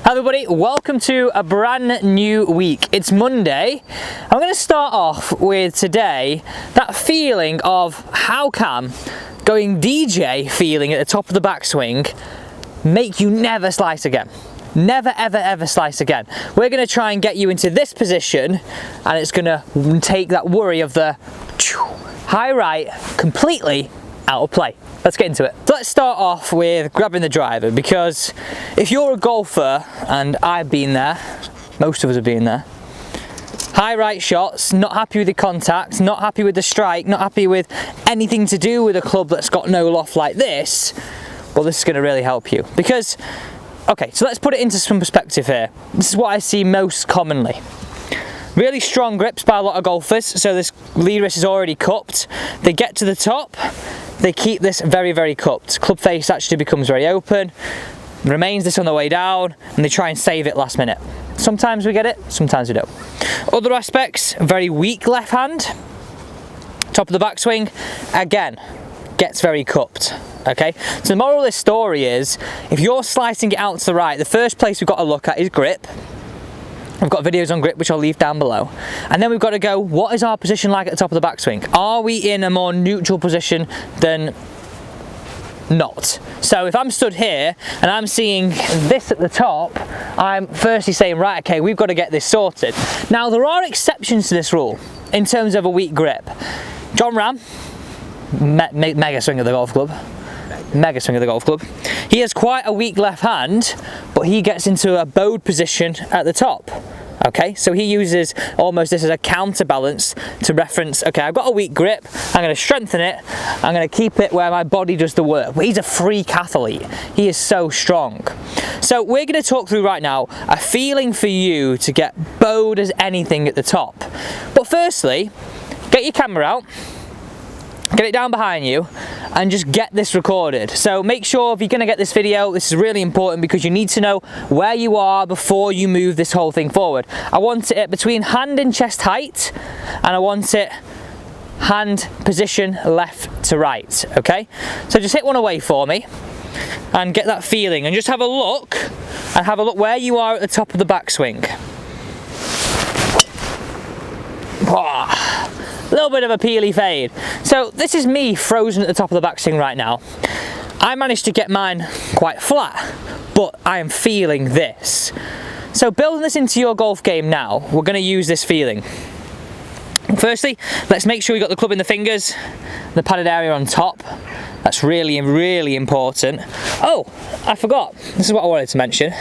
Hi everybody, welcome to a brand new week. It's Monday. I'm going to start off with today that feeling of how can going DJ feeling at the top of the backswing make you never slice again. Never ever slice again. We're going to try and get you into this position and it's going to take that worry of the high right completely out of play. Let's get into it. So let's start off with grabbing the driver, because if you're a golfer, and I've been there, most of us have been there, high right shots, not happy with the contact, not happy with the strike, not happy with anything to do with a club that's got no loft like this, well, this is going to really help you. Because, okay, so let's put it into some perspective here. This is what I see most commonly. Really strong grips by a lot of golfers, so this lead wrist is already cupped. They get to the top, they keep this very cupped. Club face actually becomes very open, remains this on the way down, and they try and save it last minute. Sometimes we get it, sometimes we don't. Other aspects, very weak left hand. Top of the backswing, again, gets very cupped. Okay, so the moral of this story is, if you're slicing it out to the right, the first place we've got to look at is grip. We've got videos on grip which I'll leave down below. And then we've got to go, what is our position like at the top of the backswing? Are we in a more neutral position than not? So if I'm stood here and I'm seeing this at the top, I'm firstly saying, right, okay, we've got to get this sorted. Now there are exceptions to this rule in terms of a weak grip. John Ram, mega swing of the golf club. Mega swing of the golf club. He has quite a weak left hand, but he gets into a bowed position at the top. Okay, so he uses almost this as a counterbalance to reference, okay, I've got a weak grip, I'm going to strengthen it, I'm going to keep it where my body does the work. But he's a freak athlete. He is so strong. So we're going to talk through right now a feeling for you to get bowed as anything at the top. But firstly, get your camera out, get it down behind you, and just get this recorded. So make sure if you're going to get this video, this is really important because you need to know where you are before you move this whole thing forward. I want it between hand and chest height, and I want it hand position left to right, okay? So just hit one away for me and get that feeling, and just have a look where you are at the top of the backswing. A little bit of a peely fade. So this is me frozen at the top of the backswing right now. I managed to get mine quite flat, but I am feeling this. So building this into your golf game now, we're going to use this feeling. Firstly, let's make sure we got the club in the fingers, the padded area on top. That's really important. Oh, I forgot. This is what I wanted to mention.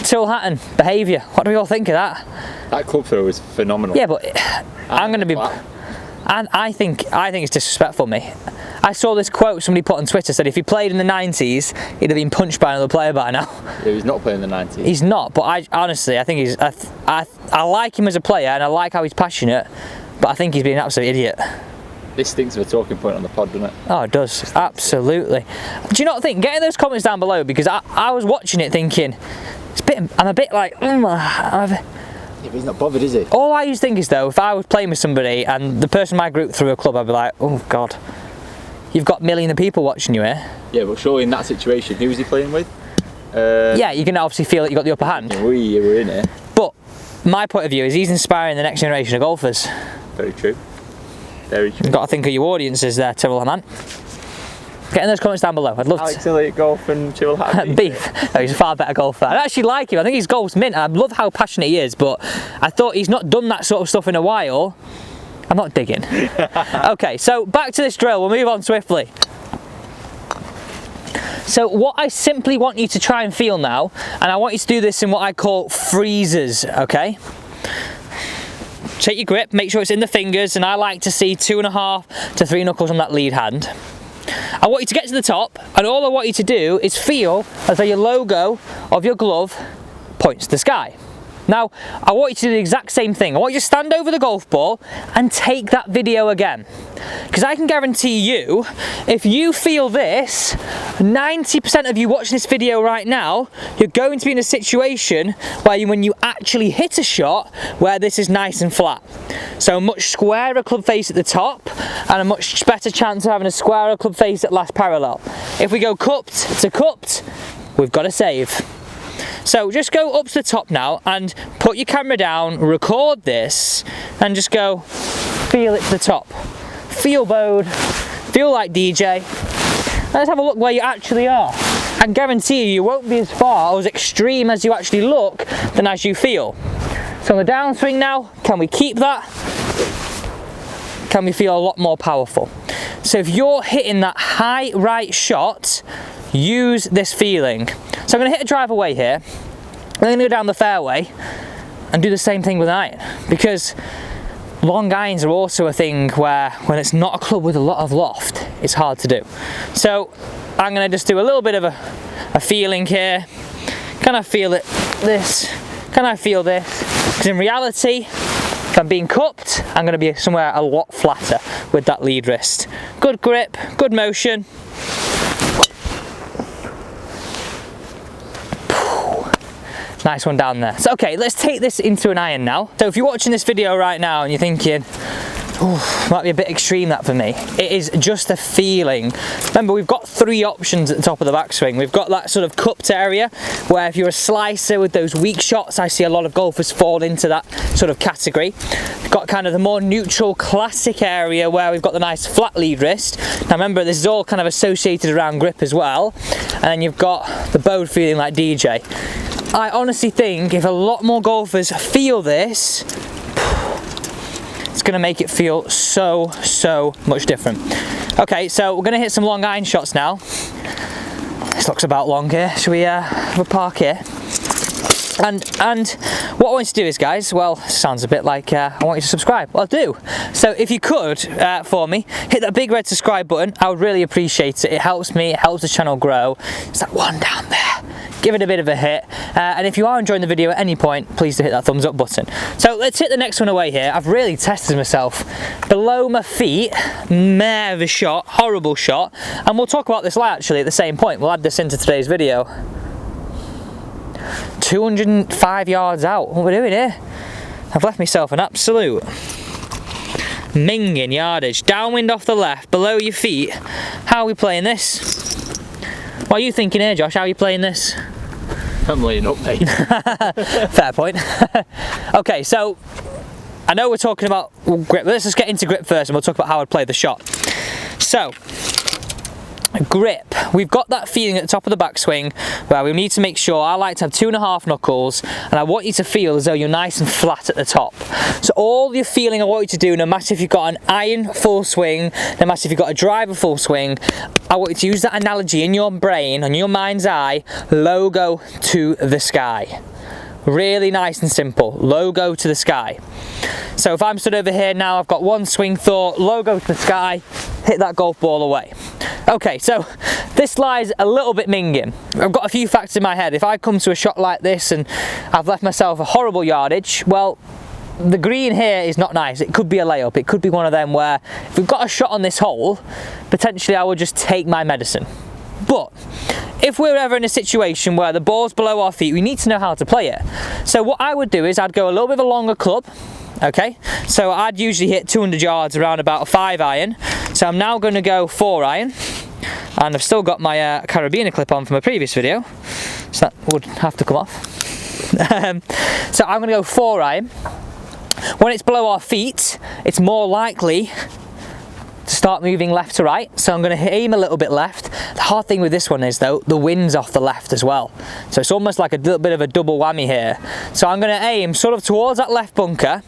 Tool Hatton, behaviour. What do we all think of that? That club throw is phenomenal. Yeah, but I'm going to be... And I think it's disrespectful, me. I saw this quote somebody put on Twitter, said if he played in the 90s, he'd have been punched by another player by now. Yeah, he's not playing in the 90s. He's not, but I honestly, I think he's... I like him as a player, and I like how he's passionate, but I think he's been an absolute idiot. This stinks of a talking point on the pod, doesn't it? Oh, it does, absolutely. Do you not think, get in those comments down below, because I was watching it thinking, I'm a bit like, yeah, but he's not bothered, is he? All I used to think is, though, if I was playing with somebody and the person in my group threw a club, I'd be like, oh God, you've got millions of people watching you here. Yeah, but surely in that situation, who was he playing with? Yeah, you can obviously feel that you got the upper hand. We were in it. But my point of view is he's inspiring the next generation of golfers. Very true. Very true. You've got to think of your audiences there, Tyrrell man. Get in those comments down below. I'd love Alex Tilley, golf and Tyrrell Hatton. Beef. No, he's a far better golfer. I actually like him. I think his golf's mint. I love how passionate he is, but I thought he's not done that sort of stuff in a while. I'm not digging. Okay, so back to this drill. We'll move on swiftly. So what I simply want you to try and feel now, and I want you to do this in what I call freezes, okay? Take your grip, make sure it's in the fingers, and I like to see 2.5 to 3 knuckles on that lead hand. I want you to get to the top, and all I want you to do is feel as though your logo of your glove points to the sky. Now, I want you to do the exact same thing. I want you to stand over the golf ball and take that video again. Because I can guarantee you, if you feel this, 90% of you watching this video right now, you're going to be in a situation where when you actually hit a shot, where this is nice and flat. So a much squarer club face at the top, and a much better chance of having a squarer club face at last parallel. If we go cupped to cupped, we've got to save. So just go up to the top now and put your camera down, record this, and just go feel it to the top. Feel bowed, feel like DJ. Let's have a look where you actually are. I can guarantee you won't be as far or as extreme as you actually look than as you feel. So on the downswing now, can we keep that? Can we feel a lot more powerful? So if you're hitting that high right shot, use this feeling. So I'm going to hit a drive away here. I'm going to go down the fairway and do the same thing with an iron, because long irons are also a thing where when it's not a club with a lot of loft, it's hard to do. So I'm going to just do a little bit of a feeling here. Can I feel it? This? Can I feel this? Because in reality, if I'm being cupped, I'm going to be somewhere a lot flatter with that lead wrist. Good grip, good motion. Nice one down there. So okay, let's take this into an iron now. So if you're watching this video right now and you're thinking, oh, might be a bit extreme that for me, it is just a feeling. Remember, we've got 3 options at the top of the backswing. We've got that sort of cupped area where if you're a slicer with those weak shots, I see a lot of golfers fall into that sort of category. We've got kind of the more neutral classic area where we've got the nice flat lead wrist. Now remember, this is all kind of associated around grip as well. And then you've got the bowed feeling like DJ. I honestly think if a lot more golfers feel this, it's going to make it feel so much different. Okay, so we're going to hit some long iron shots now. This looks about long here. Should we park here? And what I want you to do is, guys, well, sounds a bit like I want you to subscribe. Well, do. So if you could, for me, hit that big red subscribe button. I would really appreciate it. It helps me, it helps the channel grow. It's that one down there. Give it a bit of a hit. And if you are enjoying the video at any point, please do hit that thumbs up button. So let's hit the next one away here. I've really tested myself. Below my feet, mare of a shot, horrible shot. And we'll talk about this lie actually at the same point. We'll add this into today's video. 205 yards out. What are we doing here? I've left myself an absolute minging yardage. Downwind off the left, below your feet. How are we playing this? What are you thinking here, Josh? How are you playing this? I'm laying up, mate. Fair point. Okay, so I know we're talking about grip. Let's just get into grip first and we'll talk about how I'd play the shot. So, grip. We've got that feeling at the top of the backswing where we need to make sure, I like to have 2.5 knuckles, and I want you to feel as though you're nice and flat at the top. So all your feeling I want you to do, no matter if you've got an iron full swing, no matter if you've got a driver full swing, I want you to use that analogy in your brain, on your mind's eye, logo to the sky. Really nice and simple, logo to the sky. So if I'm stood over here now, I've got one swing thought, logo to the sky, hit that golf ball away. Okay, so this lies a little bit minging. I've got a few facts in my head. If I come to a shot like this and I've left myself a horrible yardage, well, the green here is not nice. It could be a layup. It could be one of them where if we've got a shot on this hole, potentially I would just take my medicine. But if we're ever in a situation where the ball's below our feet, we need to know how to play it. So what I would do is I'd go a little bit of a longer club. Okay, so I'd usually hit 200 yards around about a 5 iron. So I'm now going to go 4 iron, and I've still got my carabiner clip on from a previous video, so that would have to come off. So I'm going to go 4 iron. When it's below our feet, it's more likely to start moving left to right, so I'm going to aim a little bit left. The hard thing with this one is though, the wind's off the left as well, so it's almost like a little bit of a double whammy here. So I'm going to aim sort of towards that left bunker.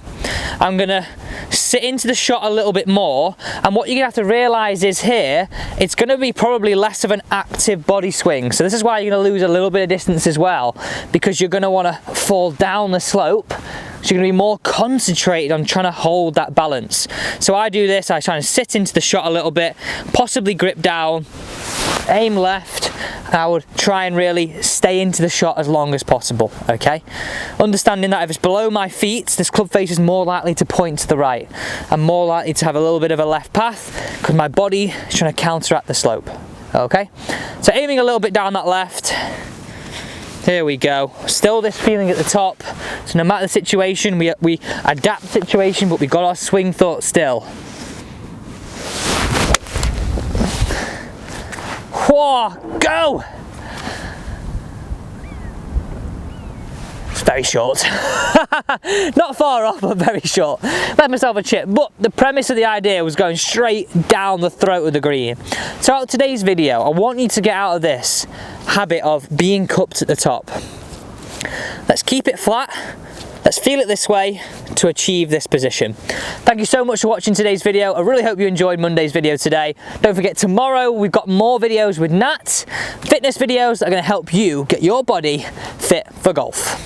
I'm going to sit into the shot a little bit more, and what you're going to have to realise is here, it's going to be probably less of an active body swing, so this is why you're going to lose a little bit of distance as well, because you're going to want to fall down the slope. So you're going to be more concentrated on trying to hold that balance. So I do this, I try and sit into the shot a little bit, possibly grip down, aim left, and I would try and really stay into the shot as long as possible, okay? Understanding that if it's below my feet, this club face is more likely to point to the right. I'm more likely to have a little bit of a left path because my body is trying to counteract the slope, okay? So aiming a little bit down that left. Here we go. Still this feeling at the top. So no matter the situation, we adapt the situation, but we got our swing thought still. Whoa, go! It's very short. Not far off, but very short. Left myself a chip, but the premise of the idea was going straight down the throat of the green. So out of today's video, I want you to get out of this habit of being cupped at the top. Let's keep it flat. Let's feel it this way to achieve this position. Thank you so much for watching today's video. I really hope you enjoyed Monday's video today. Don't forget, tomorrow we've got more videos with Nat, fitness videos that are going to help you get your body fit for golf.